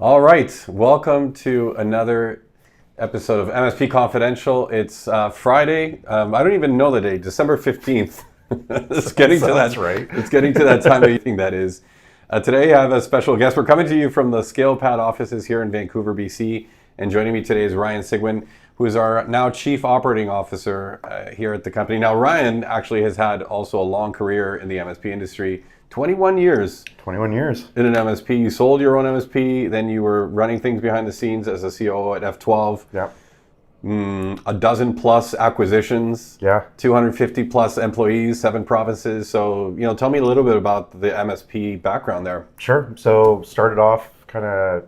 All right, welcome to another episode of MSP Confidential. It's Friday. I don't even know the date, December 15th. It's getting to that. Right. It's getting to that time of evening that is. Today I have a special guest. We're coming to you from the ScalePad offices here in Vancouver, BC. And joining me today is Ryan Sigouin, who is our now Chief Operating Officer here at the company. Now, Ryan actually has had also a long career in the MSP industry, 21 years. 21 years. In an MSP. You sold your own MSP, then you were running things behind the scenes as a COO at F12. Yeah. A dozen plus acquisitions. Yeah. 250 plus employees, 7 provinces. So, tell me a little bit about the MSP background there. Sure. So started off kind of,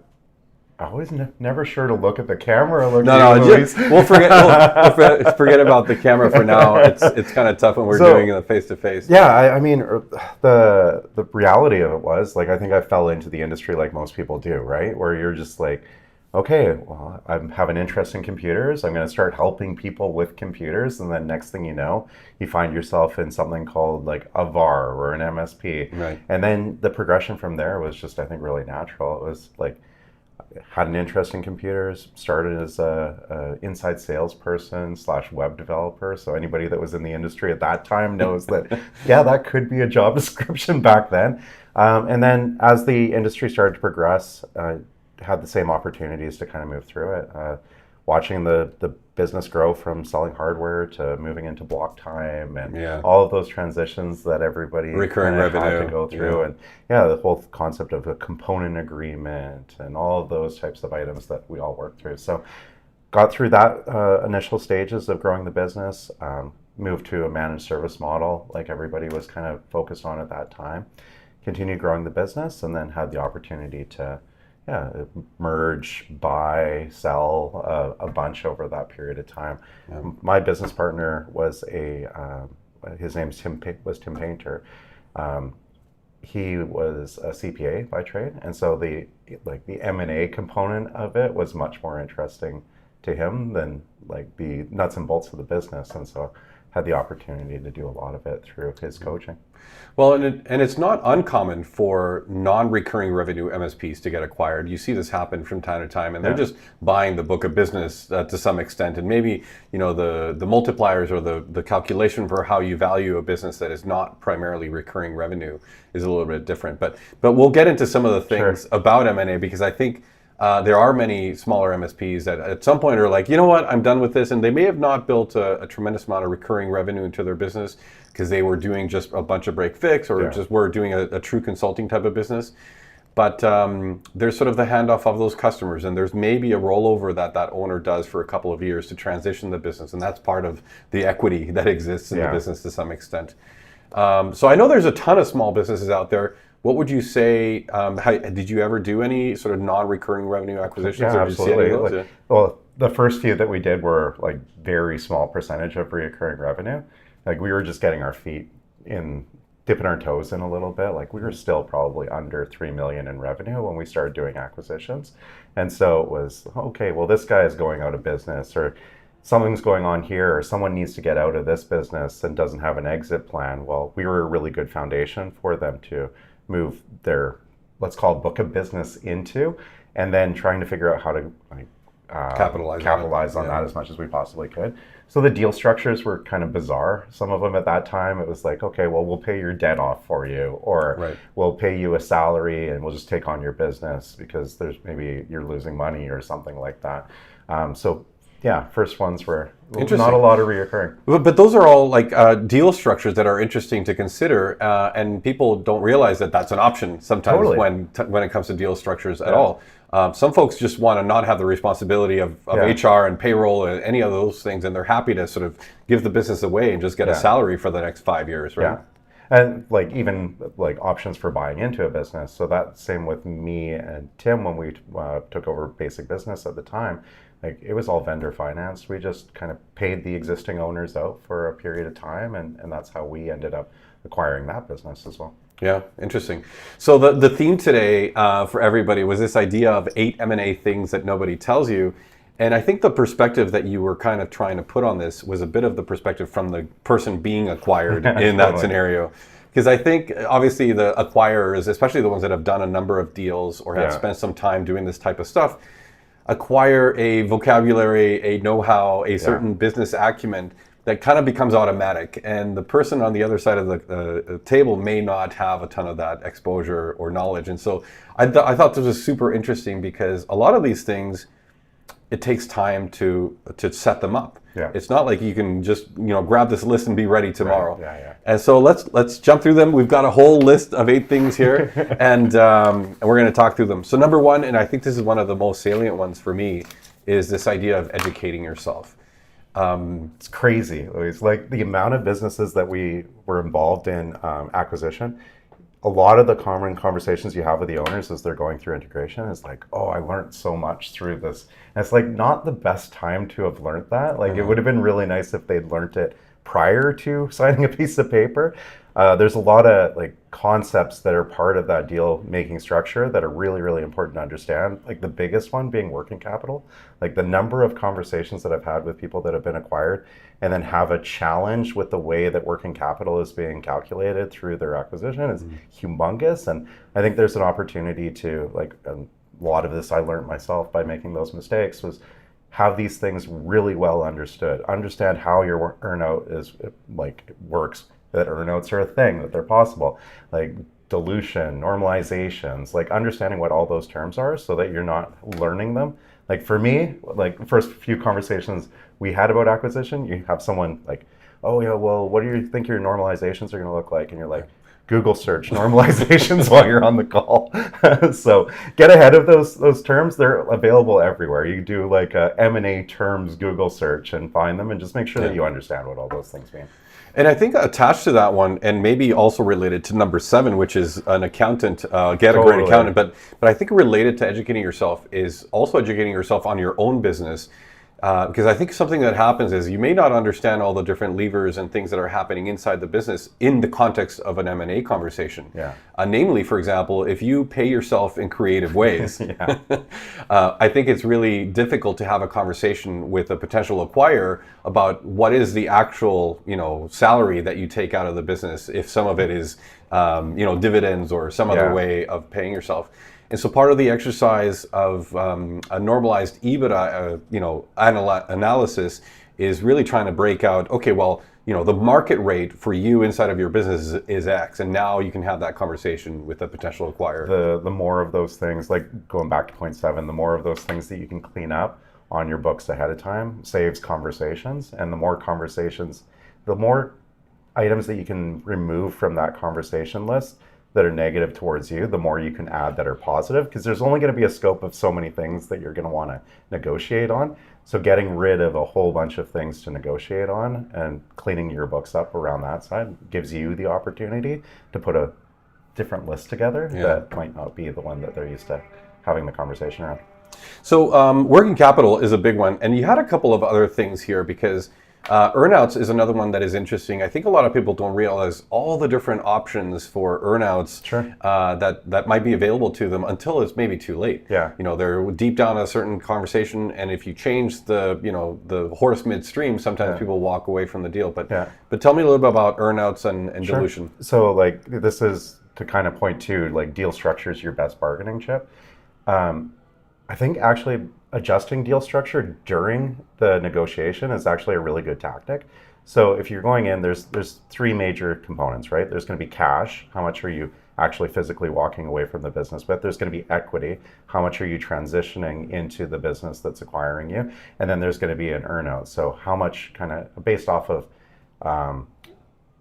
I was never sure to look at the camera. We'll forget about the camera for now. It's kind of tough when we're doing the face-to-face. Yeah, I mean, the reality of it was, I think I fell into the industry like most people do, right? Where you're just like, okay, well, I have an interest in computers. I'm going to start helping people with computers. And then next thing you know, you find yourself in something called like a VAR or an MSP. Right. And then the progression from there was just, I think, really natural. It was like, had an interest in computers, started as a inside salesperson / web developer. So anybody that was in the industry at that time knows that, yeah, that could be a job description back then. And then as the industry started to progress, had the same opportunities to kind of move through it. Watching the business grow from selling hardware to moving into block time and all of those transitions that everybody recurring revenue had to go through. And the whole concept of a component agreement and all of those types of items that we all work through. So got through that initial stages of growing the business, moved to a managed service model like everybody was kind of focused on at that time, continued growing the business, and then had the opportunity to merge, buy, sell a bunch over that period of time. Yeah. My business partner was his name was Tim Painter. He was a CPA by trade, and so the M&A component of it was much more interesting to him than the nuts and bolts of the business, and so had the opportunity to do a lot of it through his coaching. Well, and it's not uncommon for non-recurring revenue MSPs to get acquired. You see this happen from time to time, and they're just buying the book of business to some extent. And maybe, the multipliers or the calculation for how you value a business that is not primarily recurring revenue is a little bit different. But we'll get into some of the things about M&A, because I think there are many smaller MSPs that at some point are like, you know what, I'm done with this. And they may have not built a tremendous amount of recurring revenue into their business because they were doing just a bunch of break fix or just were doing a true consulting type of business. But there's sort of the handoff of those customers, and there's maybe a rollover that owner does for a couple of years to transition the business. And that's part of the equity that exists in the business to some extent. So I know there's a ton of small businesses out there. What would you say, did you ever do any sort of non-recurring revenue acquisitions? Yeah, absolutely. Well, the first few that we did were very small percentage of recurring revenue. We were just getting our feet in, dipping our toes in a little bit. We were still probably under 3 million in revenue when we started doing acquisitions. And so it was, okay, well, this guy is going out of business, or something's going on here, or someone needs to get out of this business and doesn't have an exit plan. Well, we were a really good foundation for them to move their, let's call it, book of business into, and then trying to figure out how to capitalize on that as much as we possibly could. So the deal structures were kind of bizarre. Some of them at that time, it was like, okay, well, we'll pay your debt off for you, or we'll pay you a salary and we'll just take on your business because maybe you're losing money or something like that. First ones were not a lot of reoccurring. But those are all deal structures that are interesting to consider, and people don't realize that that's an option sometimes when it comes to deal structures at all. Some folks just want to not have the responsibility of HR and payroll and any of those things, and they're happy to sort of give the business away and just get a salary for the next 5 years, right? Yeah. And even options for buying into a business. So that same with me and Tim when we took over basic business at the time. It was all vendor financed. We just kind of paid the existing owners out for a period of time, and that's how we ended up acquiring that business as well. Yeah, interesting. So the theme today for everybody was this idea of 8 M&A things that nobody tells you. And I think the perspective that you were kind of trying to put on this was a bit of the perspective from the person being acquired in that scenario. Because I think obviously the acquirers, especially the ones that have done a number of deals or have spent some time doing this type of stuff, acquire a vocabulary, a know-how, a certain business acumen that kind of becomes automatic. And the person on the other side of the table may not have a ton of that exposure or knowledge. And so I thought this was super interesting because a lot of these things, it takes time to set them up. Yeah. It's not like you can just grab this list and be ready tomorrow. Right. Yeah. And so let's jump through them. We've got a whole list of 8 things here, and we're going to talk through them. So number 1, and I think this is one of the most salient ones for me, is this idea of educating yourself. It's crazy. It's like the amount of businesses that we were involved in acquisition. A lot of the common conversations you have with the owners as they're going through integration is like, oh, I learned so much through this. And it's like not the best time to have learned that. Like it would have been really nice if they'd learned it prior to signing a piece of paper. There's a lot of like concepts that are part of that deal making structure that are really, really important to understand. Like the biggest one being working capital. Like the number of conversations that I've had with people that have been acquired and then have a challenge with the way that working capital is being calculated through their acquisition is humongous. And I think there's an opportunity to, like a lot of this I learned myself by making those mistakes, was have these things really well understood. Understand how your earnout is like works, that earnouts are a thing, that they're possible. Like dilution, normalizations, like understanding what all those terms are so that you're not learning them. Like for me, like the first few conversations we had about acquisition, you have someone like, oh yeah, well, what do you think your normalizations are going to look like? And you're like, Google search normalizations while you're on the call. So get ahead of those terms. They're available everywhere. You do like a M&A terms Google search and find them and just make sure that you understand what all those things mean. And I think attached to that one, and maybe also related to number 7, which is an accountant, get a great accountant, but I think related to educating yourself is also educating yourself on your own business. Because I think something that happens is you may not understand all the different levers and things that are happening inside the business in the context of an M&A conversation. Yeah. Namely, for example, if you pay yourself in creative ways, I think it's really difficult to have a conversation with a potential acquirer about what is the actual, salary that you take out of the business if some of it is, dividends or some other way of paying yourself. And so part of the exercise of a normalized EBITDA, analysis is really trying to break out, okay, well, the market rate for you inside of your business is X, and now you can have that conversation with a potential acquirer. The more of those things, like going back to point 7, the more of those things that you can clean up on your books ahead of time saves conversations, and the more conversations, the more items that you can remove from that conversation list that are negative towards you, the more you can add that are positive, because there's only going to be a scope of so many things that you're going to want to negotiate on. So getting rid of a whole bunch of things to negotiate on and cleaning your books up around that side gives you the opportunity to put a different list together that might not be the one that they're used to having the conversation around. So working capital is a big one, and you had a couple of other things here because earnouts is another one that is interesting. I think a lot of people don't realize all the different options for earnouts that might be available to them until it's maybe too late. Yeah. They're deep down a certain conversation, and if you change the horse midstream, sometimes people walk away from the deal. But tell me a little bit about earnouts and dilution. So like this is to kind of point to like deal structure is your best bargaining chip. I think actually adjusting deal structure during the negotiation is actually a really good tactic. So if you're going in, there's 3 major components, right? There's going to be cash. How much are you actually physically walking away from the business with? There's going to be equity. How much are you transitioning into the business that's acquiring you? And then there's going to be an earnout. So how much kind of based off of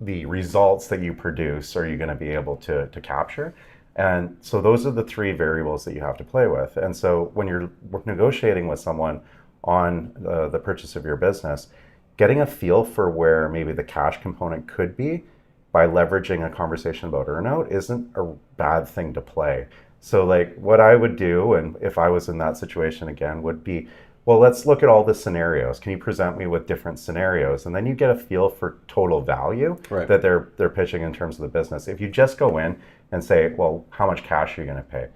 the results that you produce are you going to be able to capture? And so those are the 3 variables that you have to play with. And so when you're negotiating with someone on the purchase of your business, getting a feel for where maybe the cash component could be by leveraging a conversation about earnout isn't a bad thing to play. So like what I would do, and if I was in that situation again, would be, well, let's look at all the scenarios. Can you present me with different scenarios? And then you get a feel for total value that they're pitching in terms of the business. If you just go in and say, well, how much cash are you going to pay?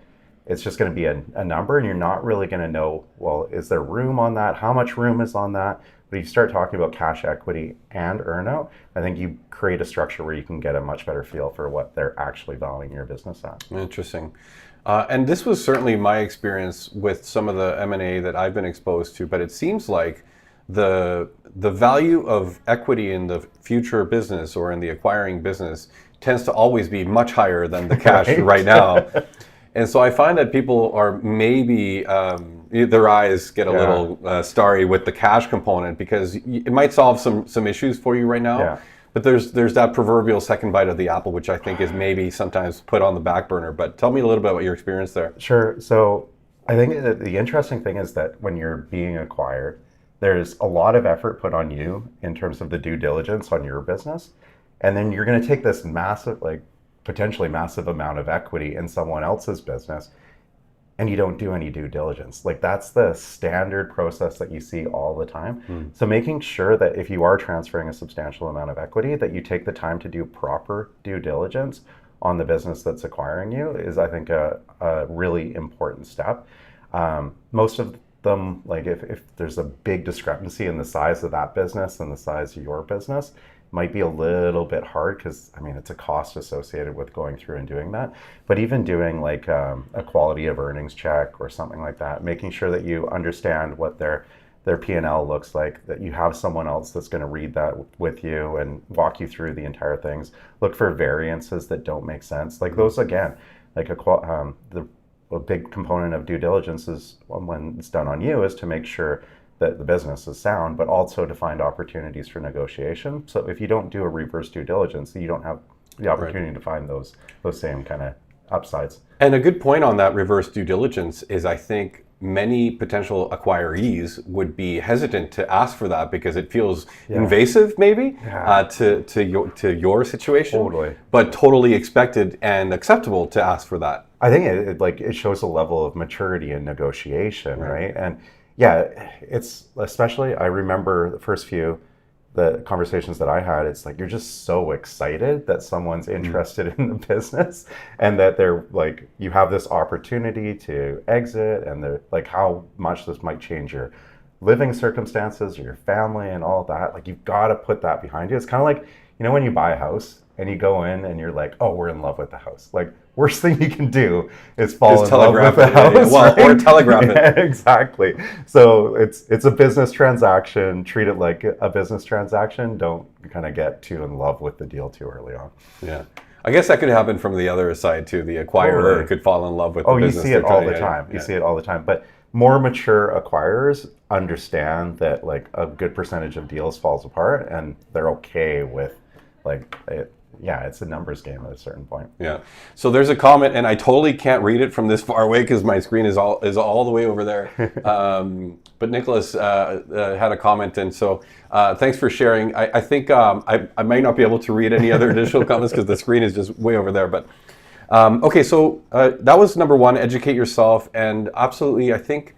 it's just going to be a number, and you're not really going to know, well, is there room on that? How much room is on that? But if you start talking about cash equity and earnout, I think you create a structure where you can get a much better feel for what they're actually valuing your business at. Interesting. And this was certainly my experience with some of the M&A that I've been exposed to, but it seems like the value of equity in the future business or in the acquiring business tends to always be much higher than the cash right now. And so I find that people are maybe, their eyes get a little starry with the cash component, because it might solve some issues for you right now. Yeah. But there's that proverbial second bite of the apple, which I think is maybe sometimes put on the back burner. But tell me a little bit about your experience there. Sure. So I think that the interesting thing is that when you're being acquired, there's a lot of effort put on you in terms of the due diligence on your business. And then you're going to take this massive, like potentially massive amount of equity in someone else's business, and you don't do any due diligence. Like that's the standard process that you see all the time. So making sure that if you are transferring a substantial amount of equity, that you take the time to do proper due diligence on the business that's acquiring you is, I think, a really important step. Most of them, like if there's a big discrepancy in the size of that business and the size of your business, might be a little bit hard, because I mean it's a cost associated with going through and doing that. But even doing like a quality of earnings check or something like that, making sure that you understand what their P&L looks like, that you have someone else that's going to read that with you and walk you through the entire things. Look for variances that don't make sense. Like those, again, like a big component of due diligence is, when it's done on you, is to make sure that the business is sound, but also to find opportunities for negotiation. So if you don't do a reverse due diligence, you don't have the opportunity to find those same kind of upsides. And a good point on that reverse due diligence is, I think many potential acquirees would be hesitant to ask for that because it feels invasive, maybe, to your situation. Totally. But totally expected and acceptable to ask for that. I think it shows a level of maturity in negotiation, right? And yeah, it's especially, I remember the first few the conversations that I had, it's like you're just so excited that someone's interested in the business, and that they're like, you have this opportunity to exit, and they're like, how much this might change your living circumstances or your family and all that. Like, you've got to put that behind you. It's kind of like, you know, when you buy a house and you go in and you're like, oh, we're in love with the house. Like, worst thing you can do is fall in love with the house. Well, right? Or telegraph it. Yeah, exactly. So it's a business transaction. Treat it like a business transaction. Don't kind of get too in love with the deal too early on. Yeah. I guess that could happen from the other side too. The acquirer could fall in love with the business. You see it all the time. You see it all the time. But more mature acquirers understand that like a good percentage of deals falls apart, and they're okay with like it. Yeah, it's a numbers game at a certain point. Yeah. So there's a comment, and I totally can't read it from this far away because my screen is all the way over there. But Nicholas had a comment, and so thanks for sharing. I think I might not be able to read any other additional comments because the screen is just way over there. But okay, so that was number one: educate yourself. And absolutely, I think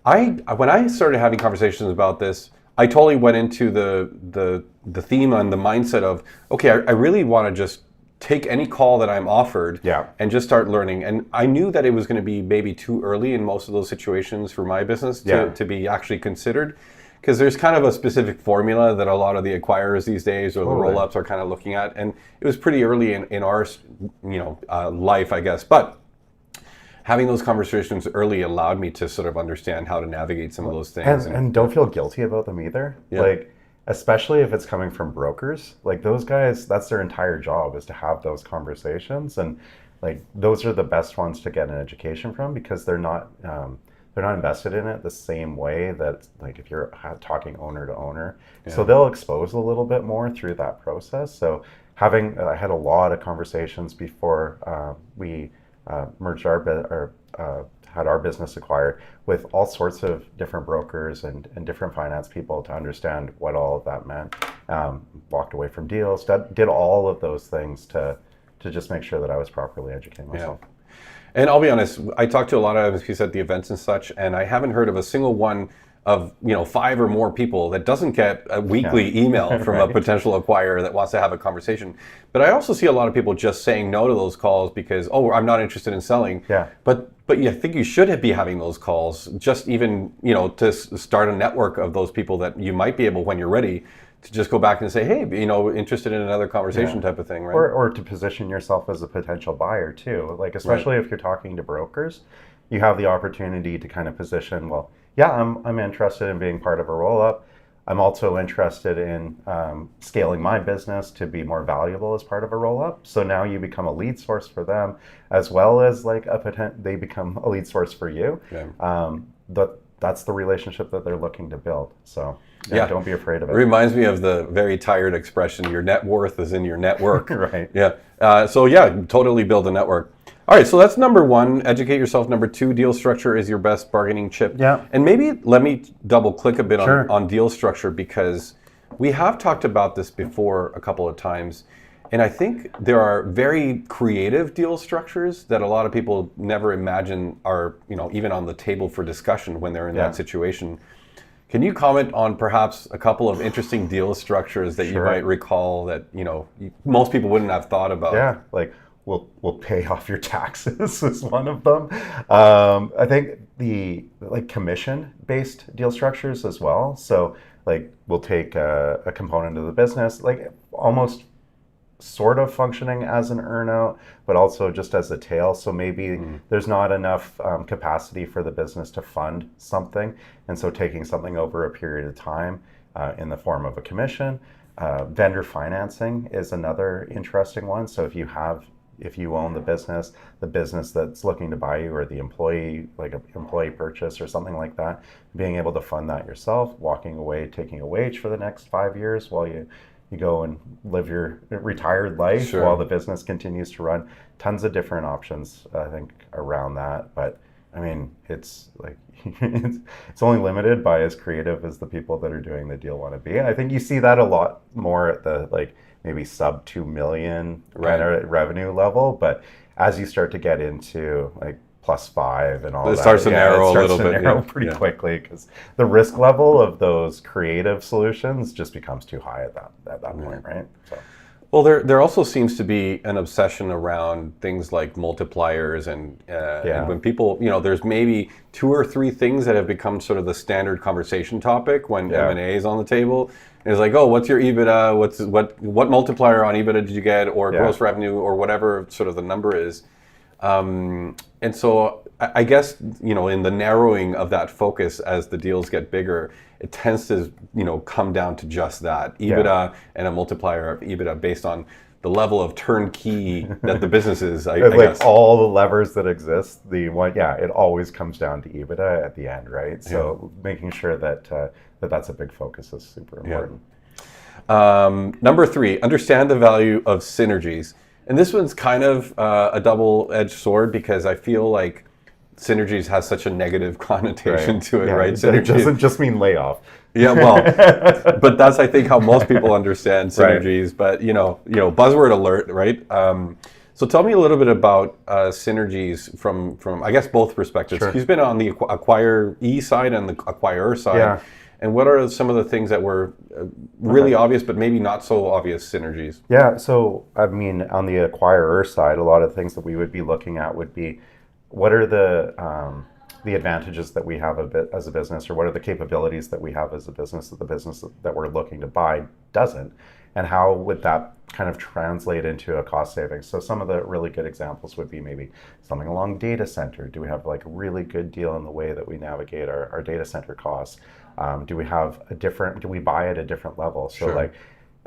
when I started having conversations about this, I totally went into the theme and the mindset of, okay, I really want to just take any call that I'm offered and just start learning. And I knew that it was going to be maybe too early in most of those situations for my business to be actually considered, because there's kind of a specific formula that a lot of the acquirers these days or the roll-ups are kind of looking at. And it was pretty early in our life, I guess. But having those conversations early allowed me to sort of understand how to navigate some of those things. And don't feel guilty about them either. Yeah. Like, especially if it's coming from brokers, like those guys, that's their entire job, is to have those conversations. And like, those are the best ones to get an education from, because they're not invested in it the same way that like if you're talking owner to owner. So they'll expose a little bit more through that process. So I had a lot of conversations before we merged had our business acquired, with all sorts of different brokers and different finance people to understand what all of that meant. Walked away from deals, did all of those things to just make sure that I was properly educating myself. Yeah. And I'll be honest, I talked to a lot of MSPs at the events and such, and I haven't heard of a single one of 5 or more people that doesn't get a weekly email from a potential acquirer that wants to have a conversation. But I also see a lot of people just saying no to those calls because, oh, I'm not interested in selling. Yeah. But I think you should be having those calls, just even to start a network of those people that you might be able, when you're ready, to just go back and say, hey, interested in another conversation type of thing, right? Or to position yourself as a potential buyer too. Like, especially if you're talking to brokers, you have the opportunity to kind of position, well, yeah, I'm interested in being part of a roll-up. I'm also interested in scaling my business to be more valuable as part of a roll-up. So now you become a lead source for them, as well as like they become a lead source for you. Yeah. That's the relationship that they're looking to build. So yeah, don't be afraid of it. It reminds me of the very tired expression, your net worth is in your network. Right. Yeah. So yeah, totally build a network. All right, so that's number 1, educate yourself. Number 2, deal structure is your best bargaining chip. Yeah. And maybe let me double click a bit Sure. on deal structure, because we have talked about this before a couple of times. And I think there are very creative deal structures that a lot of people never imagine are, even on the table for discussion when they're in that situation. Can you comment on perhaps a couple of interesting deal structures that you might recall that, most people wouldn't have thought about? Yeah, like we'll pay off your taxes is one of them. I think the commission-based deal structures as well. So like we'll take a component of the business, like almost sort of functioning as an earnout, but also just as a tail. So maybe there's not enough capacity for the business to fund something. And so taking something over a period of time in the form of a commission. Vendor financing is another interesting one. So if you own the business that's looking to buy you, or the employee, like an employee purchase or something like that, being able to fund that yourself, walking away, taking a wage for the next 5 years while you go and live your retired life while the business continues to run. Tons of different options, I think, around that. But I mean, it's like it's only limited by as creative as the people that are doing the deal want to be. I think you see that a lot more at the maybe sub 2 million kind of revenue level. But as you start to get into like +5 and all that, it starts to narrow a little bit pretty quickly, because the risk level of those creative solutions just becomes too high at that point, right? So. Well, there also seems to be an obsession around things like multipliers and when people, there's maybe 2 or 3 things that have become sort of the standard conversation topic when M&A is on the table. And it's like, oh, what's your EBITDA? What multiplier on EBITDA did you get, or gross revenue, or whatever sort of the number is. And so I guess, in the narrowing of that focus as the deals get bigger, it tends to, come down to just that, EBITDA and a multiplier of EBITDA based on the level of turnkey that the business is, I guess. All the levers that exist, it always comes down to EBITDA at the end, right? So making sure that that's a big focus is super important. Number 3, understand the value of synergies. And this one's kind of a double-edged sword, because I feel like Synergies has such a negative connotation to it, right? Synergies. It doesn't just mean layoff. Yeah, well, but that's, I think, how most people understand Synergies. But, buzzword alert, right? So tell me a little bit about Synergies from I guess, both perspectives. Sure. He's been on the acquiree side and the acquirer side. Yeah. And what are some of the things that were really obvious, but maybe not so obvious synergies? Yeah, so I mean, on the acquirer side, a lot of things that we would be looking at would be, what are the advantages that we have as a business, or what are the capabilities that we have as a business that the business that we're looking to buy doesn't, and how would that kind of translate into a cost savings? So some of the really good examples would be maybe something along data center. Do we have like a really good deal in the way that we navigate our data center costs? Do we buy at a different level? So like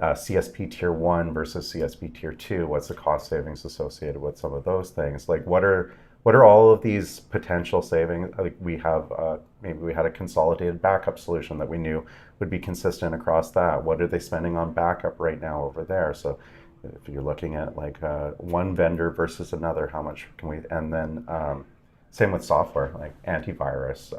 CSP tier 1 versus CSP tier 2, what's the cost savings associated with some of those things? Like what are all of these potential savings? Like we have, maybe we had a consolidated backup solution that we knew would be consistent across that. What are they spending on backup right now over there? So if you're looking at like one vendor versus another, how much can we, and then same with software, like antivirus,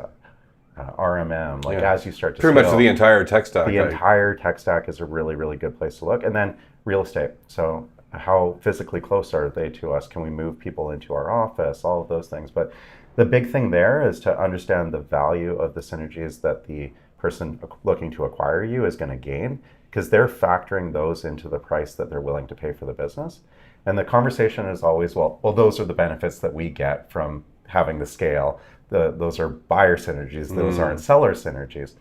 RMM, as you start to pretty much the entire tech stack. The entire tech stack is a really, really good place to look. And then real estate. So how physically close are they to us? Can we move people into our office? All of those things. But the big thing there is to understand the value of the synergies that the person looking to acquire you is going to gain, because they're factoring those into the price that they're willing to pay for the business. And the conversation is always, well, those are the benefits that we get from having the scale. Those are buyer synergies. Those aren't seller synergies.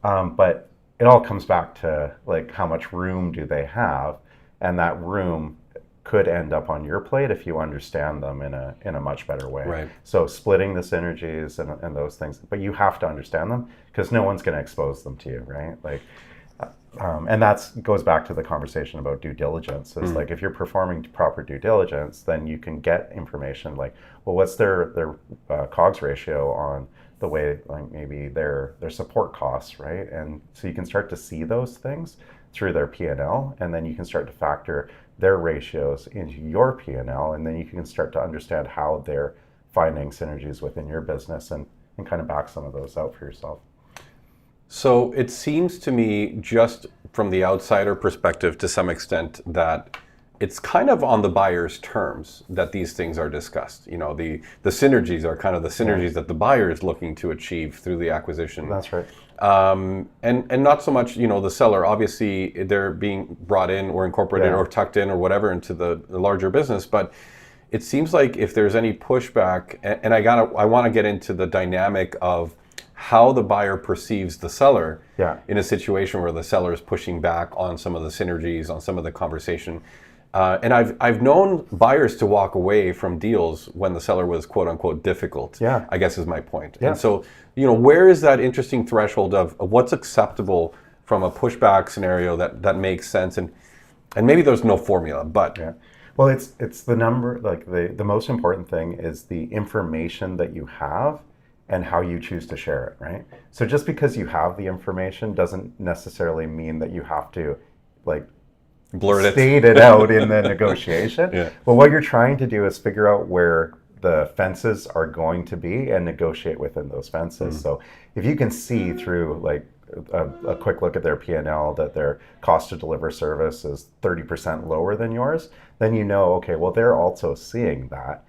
But it all comes back to like how much room do they have, and that room could end up on your plate if you understand them in a much better way. Right. So splitting the synergies and those things, but you have to understand them because no one's going to expose them to you, right? Like, and that goes back to the conversation about due diligence. It's like if you're performing proper due diligence, then you can get information like, well, what's their COGS ratio on the way, like maybe their support costs, right? And so you can start to see those things through their P&L, and then you can start to factor their ratios into your P&L, and then you can start to understand how they're finding synergies within your business and kind of back some of those out for yourself. So it seems to me, just from the outsider perspective to some extent, that it's kind of on the buyer's terms that these things are discussed. You know, the synergies are kind of the synergies that the buyer is looking to achieve through the acquisition. That's right. And not so much, you know, the seller. Obviously, they're being brought in or incorporated or tucked in or whatever into the larger business. But it seems like if there's any pushback, and I want to get into the dynamic of how the buyer perceives the seller in a situation where the seller is pushing back on some of the synergies, on some of the conversation. And I've known buyers to walk away from deals when the seller was quote unquote difficult, I guess is my point. And so, you know, where is that interesting threshold of what's acceptable from a pushback scenario that makes sense? And maybe there's no formula, but. Well, it's the number, like the most important thing is the information that you have and how you choose to share it, right? So just because you have the information doesn't necessarily mean that you have to like state it out in the negotiation. But what you're trying to do is figure out where the fences are going to be and negotiate within those fences. So if you can see through like a quick look at their P&L that their cost to deliver service is 30% lower than yours, then you know, okay, well, they're also seeing that.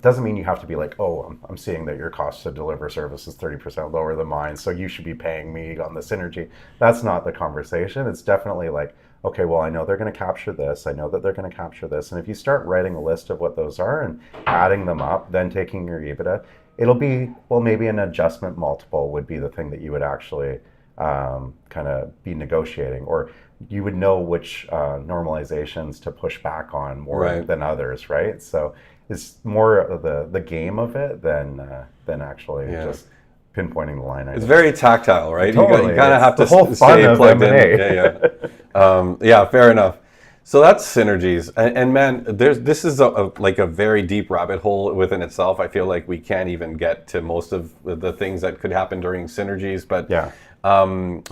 Doesn't mean you have to be like, oh, I'm seeing that your cost to deliver service is 30% lower than mine, so you should be paying me on the synergy. That's not the conversation. It's definitely like, okay, well, I know they're going to capture this. I know that they're going to capture this. And if you start writing a list of what those are and adding them up, then taking your EBITDA, it'll be, well, maybe an adjustment multiple would be the thing that you would actually kind of be negotiating, or you would know which normalizations to push back on more than others, right? So it's more of the game of it than actually just pinpointing the line. It's very tactile, right? Totally. You kind of have to stay plugged in. Yeah, fair enough. So that's synergies, and man, this is like a very deep rabbit hole within itself. I feel like we can't even get to most of the things that could happen during synergies, but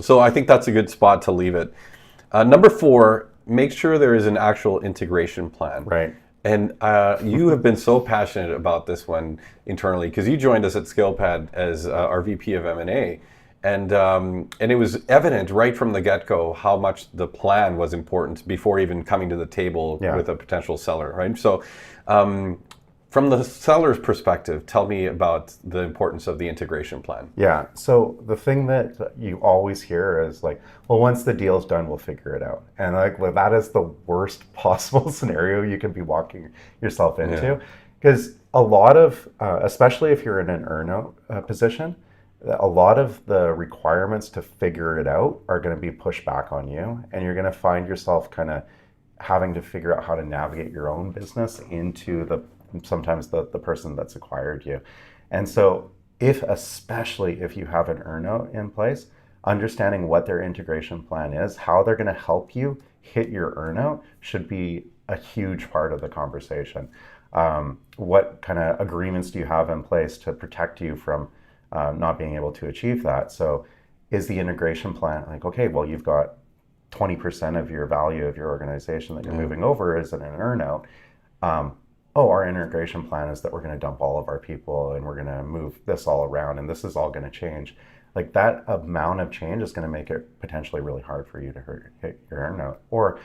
so I think that's a good spot to leave it. Number 4, make sure there is an actual integration plan. Right. And you have been so passionate about this one internally because you joined us at ScalePad as our VP of M&A. And it was evident right from the get-go how much the plan was important before even coming to the table with a potential seller, right? So from the seller's perspective, tell me about the importance of the integration plan. Yeah, so the thing that you always hear is like, well, once the deal's done, we'll figure it out. And like, well, that is the worst possible scenario you can be walking yourself into. Because a lot of, especially if you're in an earnout position, a lot of the requirements to figure it out are going to be pushed back on you, and you're going to find yourself kind of having to figure out how to navigate your own business into sometimes the person that's acquired you. And so especially if you have an earnout in place, understanding what their integration plan is, how they're going to help you hit your earnout should be a huge part of the conversation. What kind of agreements do you have in place to protect you from not being able to achieve that? So is the integration plan like, okay, well, you've got 20% of your value of your organization that you're moving over is in an earnout. Our integration plan is that we're going to dump all of our people and we're going to move this all around and this is all going to change. Like that amount of change is going to make it potentially really hard for you to hit your earnout. Or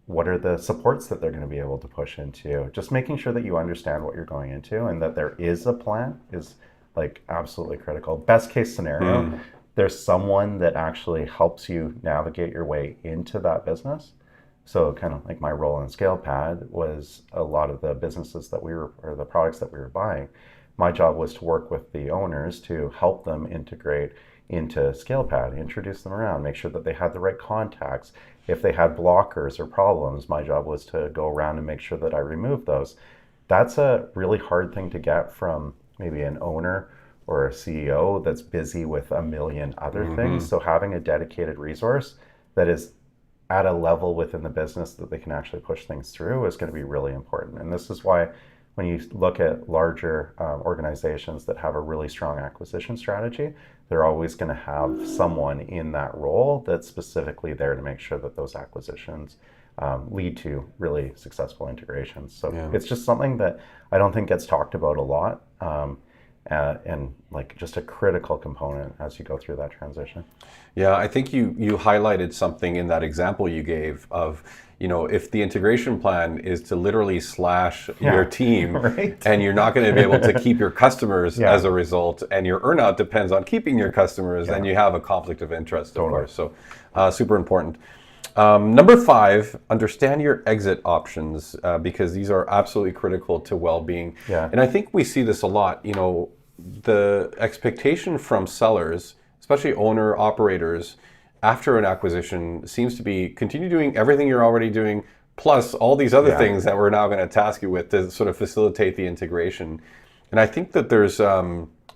what are the supports that they're going to be able to push into. Just making sure that you understand what you're going into and that there is a plan is like absolutely critical. Best case scenario, there's someone that actually helps you navigate your way into that business. So kind of like my role in ScalePad was a lot of the businesses that we were, or the products that we were buying. My job was to work with the owners to help them integrate into ScalePad, introduce them around, make sure that they had the right contacts. If they had blockers or problems, my job was to go around and make sure that I removed those. That's a really hard thing to get from maybe an owner or a CEO that's busy with a million other things. So having a dedicated resource that is at a level within the business that they can actually push things through is going to be really important. And this is why when you look at larger organizations that have a really strong acquisition strategy, they're always going to have someone in that role that's specifically there to make sure that those acquisitions lead to really successful integrations. So it's just something that I don't think gets talked about a lot. And like just a critical component as you go through that transition. Yeah, I think you highlighted something in that example you gave of, if the integration plan is to literally slash your team, right? And you're not going to be able to keep your customers as a result, and your earnout depends on keeping your customers, then you have a conflict of interest, of course. So super important. Number 5, understand your exit options because these are absolutely critical to well-being. And I think we see this a lot. The expectation from sellers, especially owner operators, after an acquisition seems to be continue doing everything you're already doing, plus all these other things that we're now going to task you with to sort of facilitate the integration. And I think that there's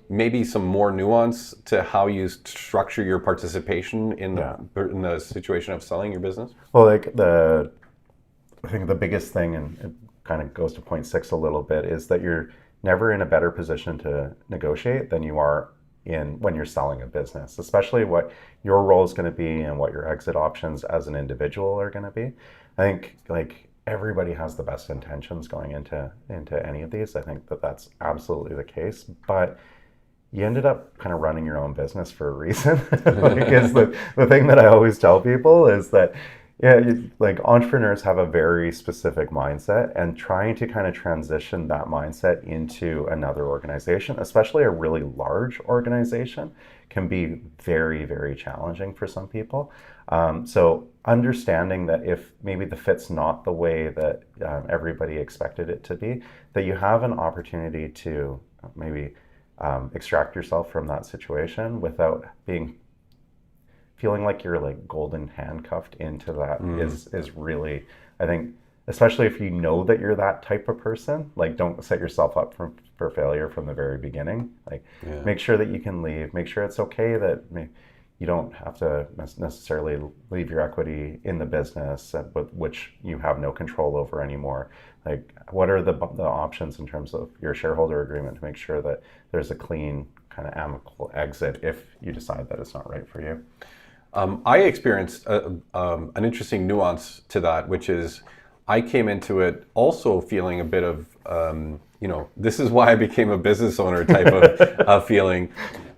maybe some more nuance to how you structure your participation in the situation of selling your business. Well, I think the biggest thing, and it kind of goes to point 6 a little bit, is that you're never in a better position to negotiate than you are in when you're selling a business, especially what your role is going to be and what your exit options as an individual are going to be. I think like everybody has the best intentions going into any of these. I think that that's absolutely the case, but you ended up kind of running your own business for a reason. Because the thing that I always tell people is that like entrepreneurs have a very specific mindset, and trying to kind of transition that mindset into another organization, especially a really large organization, can be very, very challenging for some people. So understanding that if maybe the fit's not the way that everybody expected it to be, that you have an opportunity to maybe extract yourself from that situation without feeling like you're like golden handcuffed into that is really, I think, especially if you know that you're that type of person, like don't set yourself up for failure from the very beginning. Like make sure that you can leave, make sure it's okay that you don't have to necessarily leave your equity in the business, which you have no control over anymore. Like what are the options in terms of your shareholder agreement to make sure that there's a clean kind of amicable exit if you decide that it's not right for you? I experienced an interesting nuance to that, which is I came into it also feeling a bit of, this is why I became a business owner type of feeling.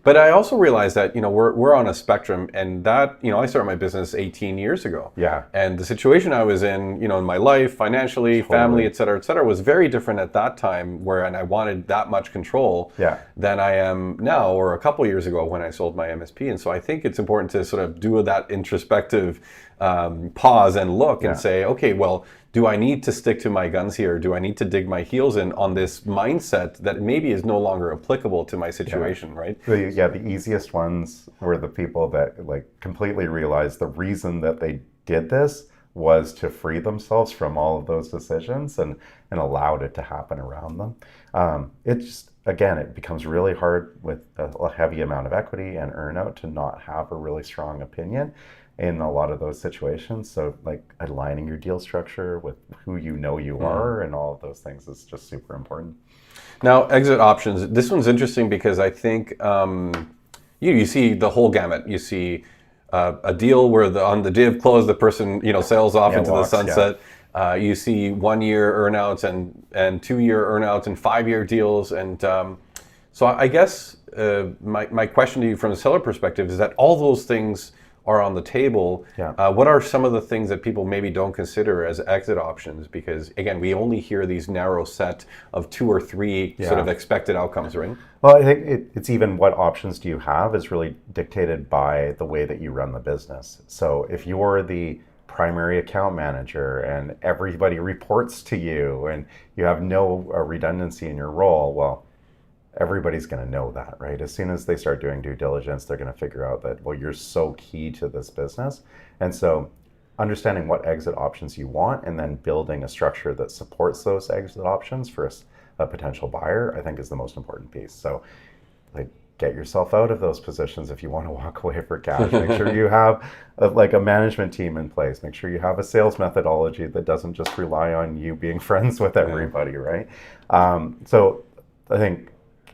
But I also realized that, we're on a spectrum, and that, I started my business 18 years ago. Yeah. And the situation I was in, in my life, financially, family, et cetera, was very different at that time and I wanted that much control than I am now, or a couple years ago when I sold my MSP. And so I think it's important to sort of do that introspective pause and look and say, okay, well, do I need to stick to my guns here? Do I need to dig my heels in on this mindset that maybe is no longer applicable to my situation, right? The easiest ones were the people that like completely realized the reason that they did this was to free themselves from all of those decisions and allowed it to happen around them. It becomes really hard with a heavy amount of equity and earnout to not have a really strong opinion in a lot of those situations. So like aligning your deal structure with who you are and all of those things is just super important. Now, exit options. This one's interesting because I think you see the whole gamut. You see a deal where on the day of close, the person sails off into the sunset. You see 1-year earnouts and 2-year earnouts and 5-year deals. And so I guess my question to you from the seller perspective is that all those things are on the table, what are some of the things that people maybe don't consider as exit options? Because again, we only hear these narrow set of 2 or 3 sort of expected outcomes, right? Well, I think it's even what options do you have is really dictated by the way that you run the business. So if you're the primary account manager and everybody reports to you and you have no redundancy in your role, well, everybody's going to know that, right? As soon as they start doing due diligence, they're going to figure out that, well, you're so key to this business. And so understanding what exit options you want and then building a structure that supports those exit options for a potential buyer, I think is the most important piece. So like, get yourself out of those positions if you want to walk away for cash. Make sure you have a management team in place. Make sure you have a sales methodology that doesn't just rely on you being friends with everybody, right? So I think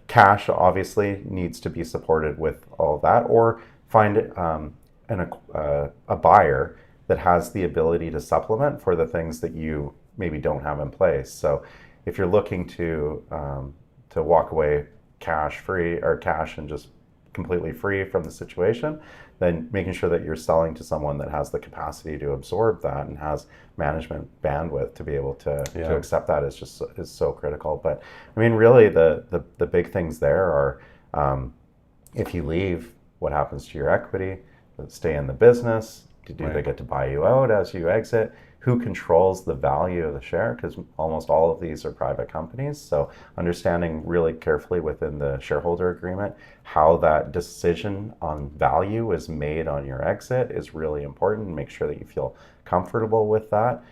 cash obviously needs to be supported with all of that, or find a buyer that has the ability to supplement for the things that you maybe don't have in place. So if you're looking to walk away cash free or cash and just completely free from the situation, then making sure that you're selling to someone that has the capacity to absorb that and has management bandwidth to be able to accept that is so critical. But I mean, really the big things there are, if you leave, what happens to your equity? Stay in the business? Do they get to buy you out as you exit? Who controls the value of the share? Because almost all of these are private companies. So understanding really carefully within the shareholder agreement how that decision on value is made on your exit is really important. Make sure that you feel comfortable with that.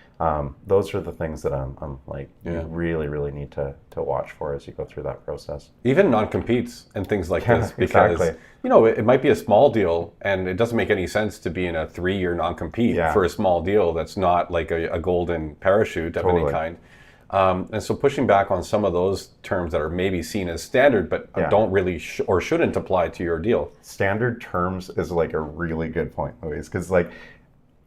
Those are the things that I'm like, you really, really need to watch for as you go through that process. Even non-competes and things like this, because you know, it might be a small deal and it doesn't make any sense to be in a 3-year non-compete for a small deal that's not like a golden parachute of any kind. And so pushing back on some of those terms that are maybe seen as standard, but don't really or shouldn't apply to your deal. Standard terms is like a really good point, Louise, because like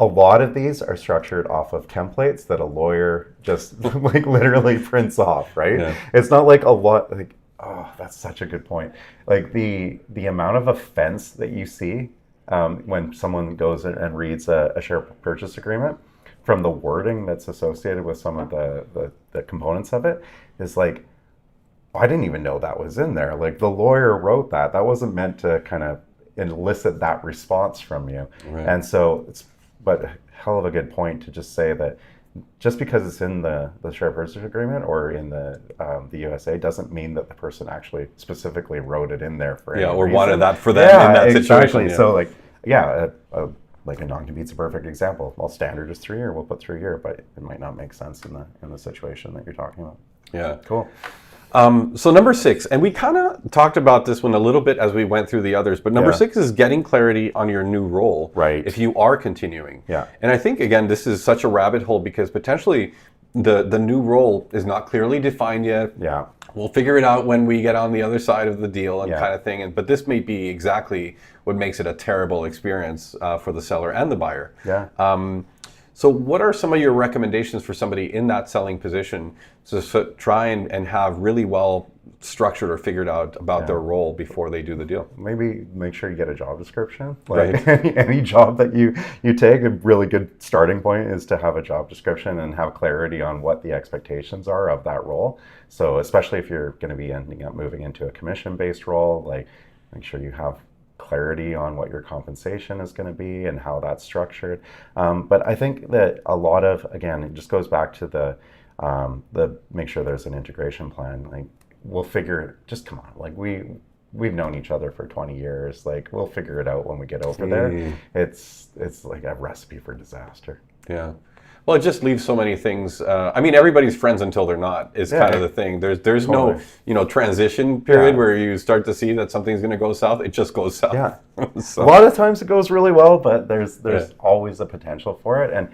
a lot of these are structured off of templates that a lawyer just like literally prints off, right? Yeah. It's not like a lot, like, oh, that's such a good point. Like the amount of offense that you see when someone goes and reads a share purchase agreement from the wording that's associated with some of the components of it is like, oh, I didn't even know that was in there. Like the lawyer wrote that. That wasn't meant to kind of elicit that response from you. Right. And so but a hell of a good point to just say that just because it's in the share purchase agreement or in the USA doesn't mean that the person actually specifically wrote it in there for any or reason. Wanted that for them in that situation. So like, like a non-compete's a perfect example. Well, standard is 3 year, we'll put 3 year, but it might not make sense in the situation that you're talking about. Yeah. Cool. So number 6, and we kind of talked about this one a little bit as we went through the others, but number 6 is getting clarity on your new role, right? If you are continuing. Yeah. And I think, again, this is such a rabbit hole because potentially the new role is not clearly defined yet. Yeah. We'll figure it out when we get on the other side of the deal and kind of thing. But this may be exactly what makes it a terrible experience for the seller and the buyer. Yeah. So what are some of your recommendations for somebody in that selling position to try and have really well structured or figured out about their role before they do the deal? Maybe make sure you get a job description. Like any job that you take, a really good starting point is to have a job description and have clarity on what the expectations are of that role. So especially if you're going to be ending up moving into a commission-based role, like make sure you have clarity on what your compensation is going to be and how that's structured. But I think that a lot of, again, it just goes back to the make sure there's an integration plan. Like we'll figure, just come on, like we've known each other for 20 years. Like we'll figure it out when we get over there. It's like a recipe for disaster. Yeah. Well, it just leaves so many things. I mean, everybody's friends until they're not. Is kind of the thing. There's no transition period where you start to see that something's going to go south. It just goes south. Yeah. So. A lot of times it goes really well, but there's always a potential for it. And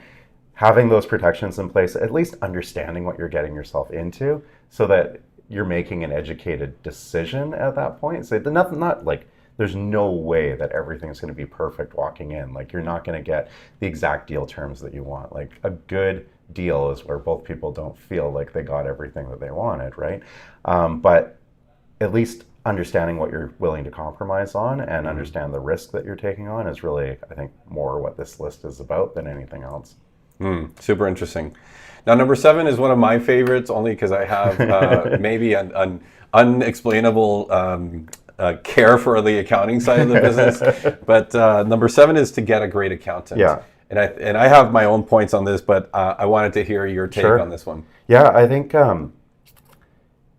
having those protections in place, at least understanding what you're getting yourself into, so that you're making an educated decision at that point. So not like. There's no way that everything's going to be perfect walking in. Like you're not going to get the exact deal terms that you want. Like a good deal is where both people don't feel like they got everything that they wanted, right? But at least understanding what you're willing to compromise on and understand the risk that you're taking on is really, I think, more what this list is about than anything else. Super interesting. Now, number 7 is one of my favorites, only because I have maybe an unexplainable care for the accounting side of the business. But number 7 is to get a great accountant. Yeah. And I have my own points on this, but I wanted to hear your take on this one. Yeah, I think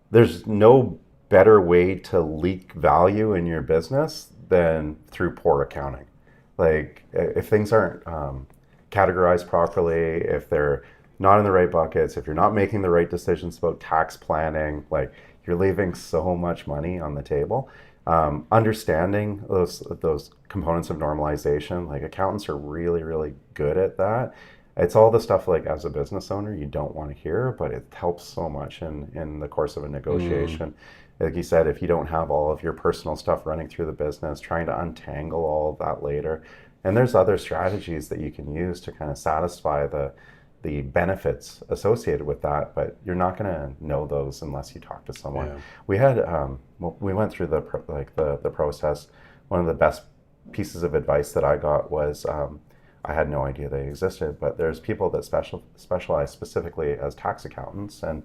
there's no better way to leak value in your business than through poor accounting. Like if things aren't categorized properly, if they're not in the right buckets, if you're not making the right decisions about tax planning, like you're leaving so much money on the table. Understanding those components of normalization, like accountants are really, really good at that. It's all the stuff like as a business owner you don't want to hear, but it helps so much in the course of a negotiation. Like you said, if you don't have all of your personal stuff running through the business, trying to untangle all of that later. And there's other strategies that you can use to kind of satisfy the benefits associated with that, but you're not going to know those unless you talk to someone. Yeah. We had we went through the process. One of the best pieces of advice that I got was I had no idea they existed, but there's people that specialize specifically as tax accountants, and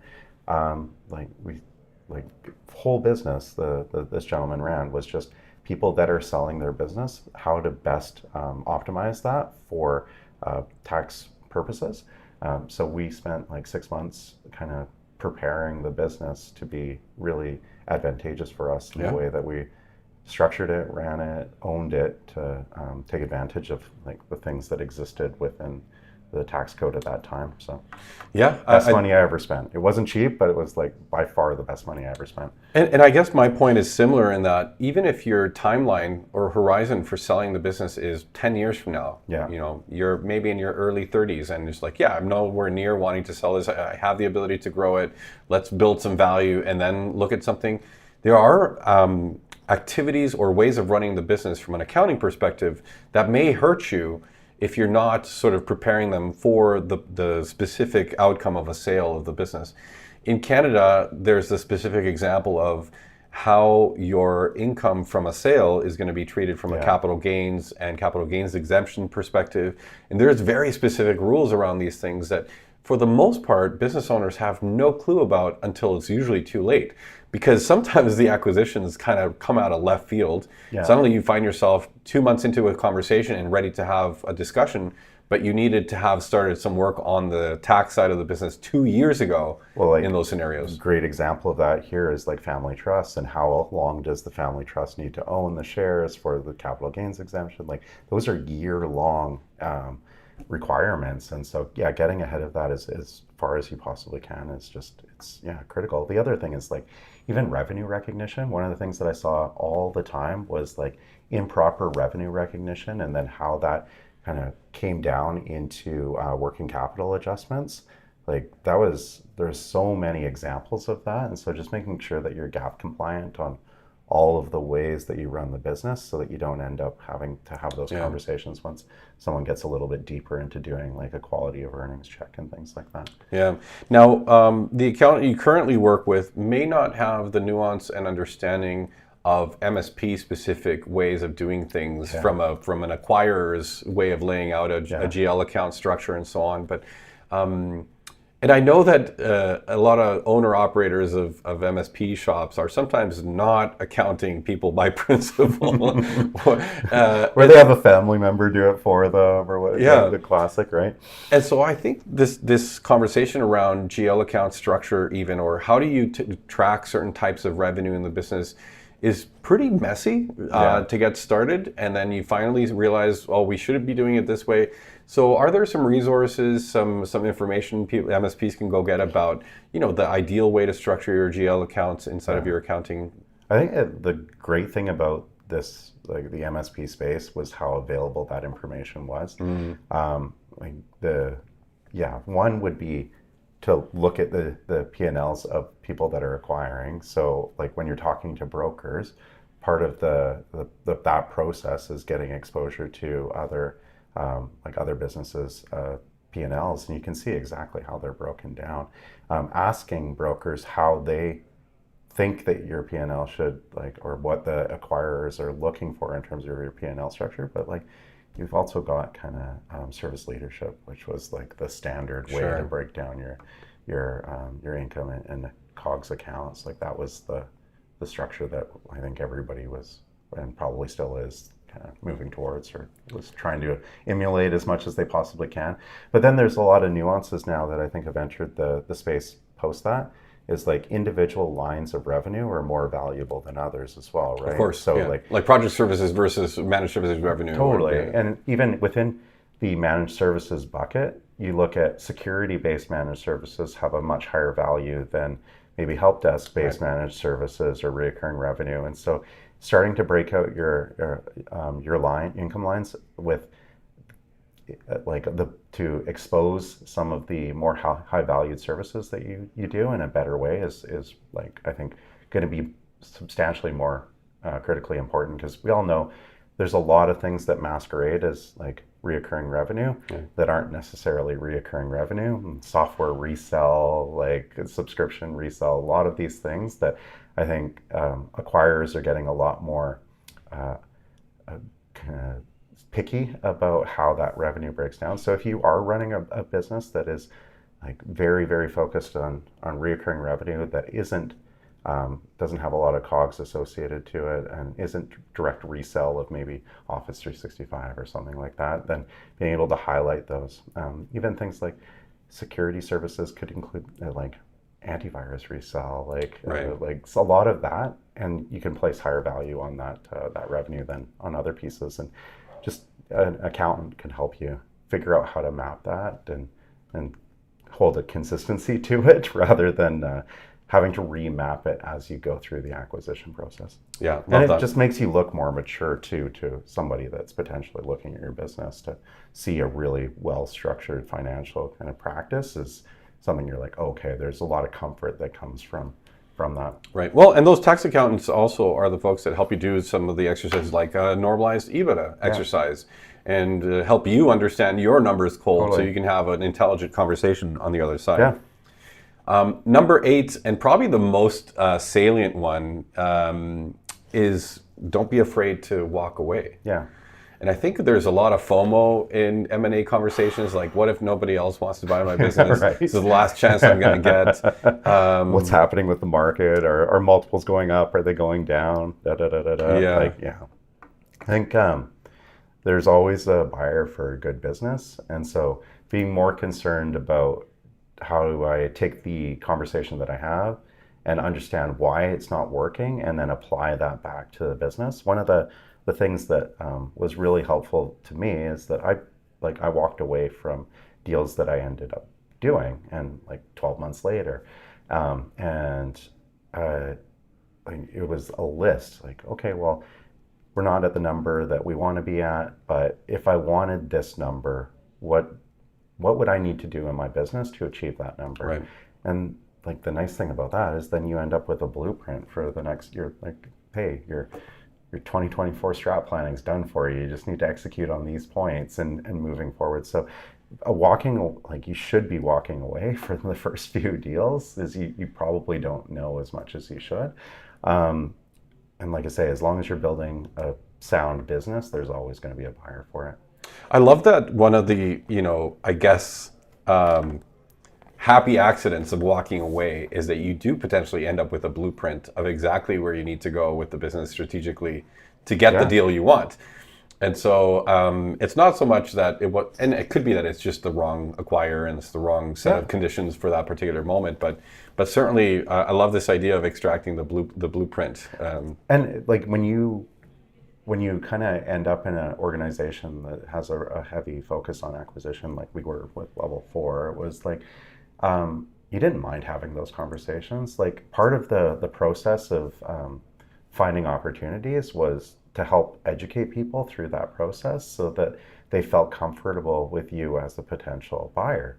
whole business this gentleman ran was just people that are selling their business, how to best optimize that for tax purposes. So we spent like 6 months kind of preparing the business to be really advantageous for us in the way that we structured it, ran it, owned it, to take advantage of like the things that existed within the tax code at that time. So best money I ever spent. It wasn't cheap, but it was like by far the best money I ever spent. And I guess my point is similar in that even if your timeline or horizon for selling the business is 10 years from now, you know, you're maybe in your early 30s and it's like, I'm nowhere near wanting to sell this. I have the ability to grow it. Let's build some value and then look at something. There are activities or ways of running the business from an accounting perspective that may hurt you if you're not sort of preparing them for the specific outcome of a sale of the business. In Canada, there's a specific example of how your income from a sale is going to be treated from a capital gains and capital gains exemption perspective. And there's very specific rules around these things that, for the most part, business owners have no clue about until it's usually too late. Because sometimes the acquisitions kind of come out of left field. Suddenly you find yourself 2 months into a conversation and ready to have a discussion, but you needed to have started some work on the tax side of the business 2 years ago in those scenarios. A great example of that here is like family trusts, and how long does the family trust need to own the shares for the capital gains exemption? Like those are year-long requirements, and so getting ahead of that as far as you possibly can is just it's critical. The other thing is like even revenue recognition. One of the things that I saw all the time was like improper revenue recognition, and then how that kind of came down into working capital adjustments. Like there's so many examples of that, and so just making sure that you're GAAP compliant on all of the ways that you run the business, so that you don't end up having to have those conversations once someone gets a little bit deeper into doing like a quality of earnings check and things like that. Now, the accountant you currently work with may not have the nuance and understanding of MSP specific ways of doing things from an acquirer's way of laying out a GL account structure and so on. But and I know that a lot of owner-operators of MSP shops are sometimes not accounting people by principle. Where they have a family member do it for them, or what? The classic, right? And so I think this conversation around GL account structure even, or how do you track certain types of revenue in the business, is pretty messy to get started. And then you finally realize, we shouldn't be doing it this way. So are there some resources, some information MSPs can go get about, the ideal way to structure your GL accounts inside of your accounting? I think the great thing about this, like the MSP space, was how available that information was. One would be to look at the P&Ls of people that are acquiring. So like when you're talking to brokers, part of that process is getting exposure to other businesses' P&Ls, and you can see exactly how they're broken down. Asking brokers how they think that your P&L should like, or what the acquirers are looking for in terms of your P&L structure, but like you've also got kind of service leadership, which was like the standard way to break down your income and COGS accounts. Like that was the structure that I think everybody was, and probably still is, kind of moving towards, or was trying to emulate as much as they possibly can. But then there's a lot of nuances now that I think have entered the space post that. Is like individual lines of revenue are more valuable than others as well, right? Of course. So yeah. like project services versus managed services revenue. Totally. And even within the managed services bucket, you look at security-based managed services have a much higher value than maybe help desk-based managed services or recurring revenue. And so starting to break out your income lines with to expose some of the more high valued services that you do in a better way is like, I think, going to be substantially more critically important, because we all know there's a lot of things that masquerade as like reoccurring revenue that aren't necessarily reoccurring revenue. Software resell, like subscription resell, a lot of these things that I think acquirers are getting a lot more kind of picky about how that revenue breaks down. So if you are running a business that is like very, very focused on reoccurring revenue that isn't doesn't have a lot of COGS associated to it and isn't direct resell of maybe Office 365 or something like that, then being able to highlight those. Even things like security services could include like antivirus resell, like a lot of that, and you can place higher value on that revenue than on other pieces. And just an accountant can help you figure out how to map that and hold a consistency to it rather than having to remap it as you go through the acquisition process. Yeah, and it just makes you look more mature too to somebody that's potentially looking at your business. To see a really well-structured financial kind of practice is something you're like, okay, there's a lot of comfort that comes from that. Right. Well, and those tax accountants also are the folks that help you do some of the exercises like a normalized EBITDA exercise and help you understand your numbers cold so you can have an intelligent conversation on the other side. Yeah. Number 8, and probably the most salient one, is don't be afraid to walk away. Yeah. And I think there's a lot of FOMO in M&A conversations, like what if nobody else wants to buy my business? Right. This is the last chance I'm going to get. What's happening with the market? Are multiples going up? Are they going down? Yeah. I think there's always a buyer for a good business. And so being more concerned about how do I take the conversation that I have and understand why it's not working and then apply that back to the business. One of the things that was really helpful to me is that I walked away from deals that I ended up doing, and like 12 months later, and it was a list like, okay, well, we're not at the number that we want to be at, but if I wanted this number, what would I need to do in my business to achieve that number? Right. And like the nice thing about that is then you end up with a blueprint for the next year. Like, hey, your 2024 strat planning is done for you. You just need to execute on these points and moving forward. So you should be walking away from the first few deals, is you probably don't know as much as you should. And like I say, as long as you're building a sound business, there's always going to be a buyer for it. I love that one of the, I guess, happy accidents of walking away is that you do potentially end up with a blueprint of exactly where you need to go with the business strategically to get the deal you want. And so it's not so much that and it could be that it's just the wrong acquirer and it's the wrong set of conditions for that particular moment. But certainly I love this idea of extracting the blueprint. And like when you kind of end up in an organization that has a heavy focus on acquisition, like we were with Level 4, it was like, you didn't mind having those conversations. Like part of the process of finding opportunities was to help educate people through that process so that they felt comfortable with you as a potential buyer.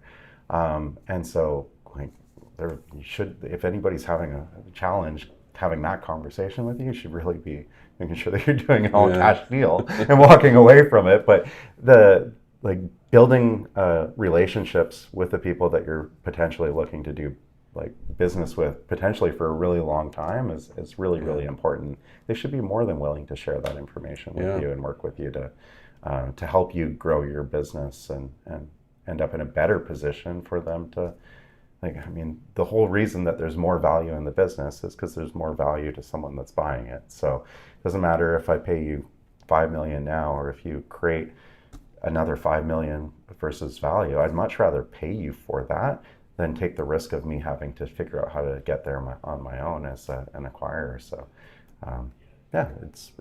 And so like you should, if anybody's having a challenge having that conversation with you, should really be making sure that you're doing an all cash deal and walking away from it. But building relationships with the people that you're potentially looking to do like business with potentially for a really long time is really, really important. They should be more than willing to share that information with you and work with you to help you grow your business and end up in a better position for them to, like, I mean, the whole reason that there's more value in the business is because there's more value to someone that's buying it. So it doesn't matter if I pay you $5 million now, or if you create another $5 million versus value. I'd much rather pay you for that than take the risk of me having to figure out how to get there on my own as an acquirer. So yeah, it's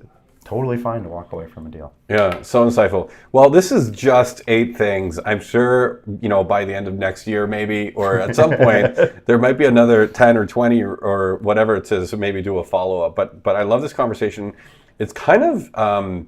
totally fine to walk away from a deal. Yeah, so insightful. Well, this is just 8 things. I'm sure, by the end of next year, maybe, or at some point, there might be another 10 or 20 or whatever to maybe do a follow-up. But I love this conversation. It's kind of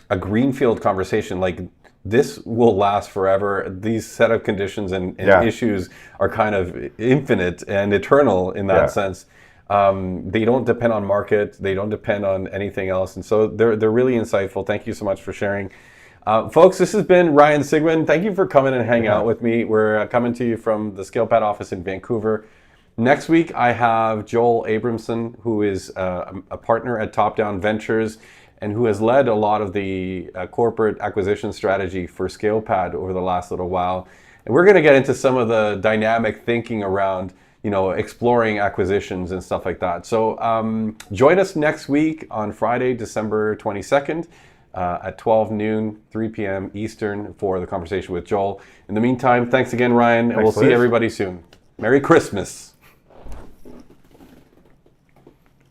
a greenfield conversation. Like, this will last forever. These set of conditions and issues are kind of infinite and eternal in that sense. They don't depend on market. They don't depend on anything else. And so they're really insightful. Thank you so much for sharing. Folks, this has been Ryan Sigouin. Thank you for coming and hanging out with me. We're coming to you from the ScalePad office in Vancouver. Next week, I have Joel Abramson, who is a partner at Top Down Ventures and who has led a lot of the corporate acquisition strategy for ScalePad over the last little while. And we're going to get into some of the dynamic thinking around exploring acquisitions and stuff like that. So join us next week on Friday, December 22nd at 12 noon, 3 p.m. Eastern for the conversation with Joel. In the meantime, thanks again, Ryan, and we'll see everybody soon. Merry Christmas.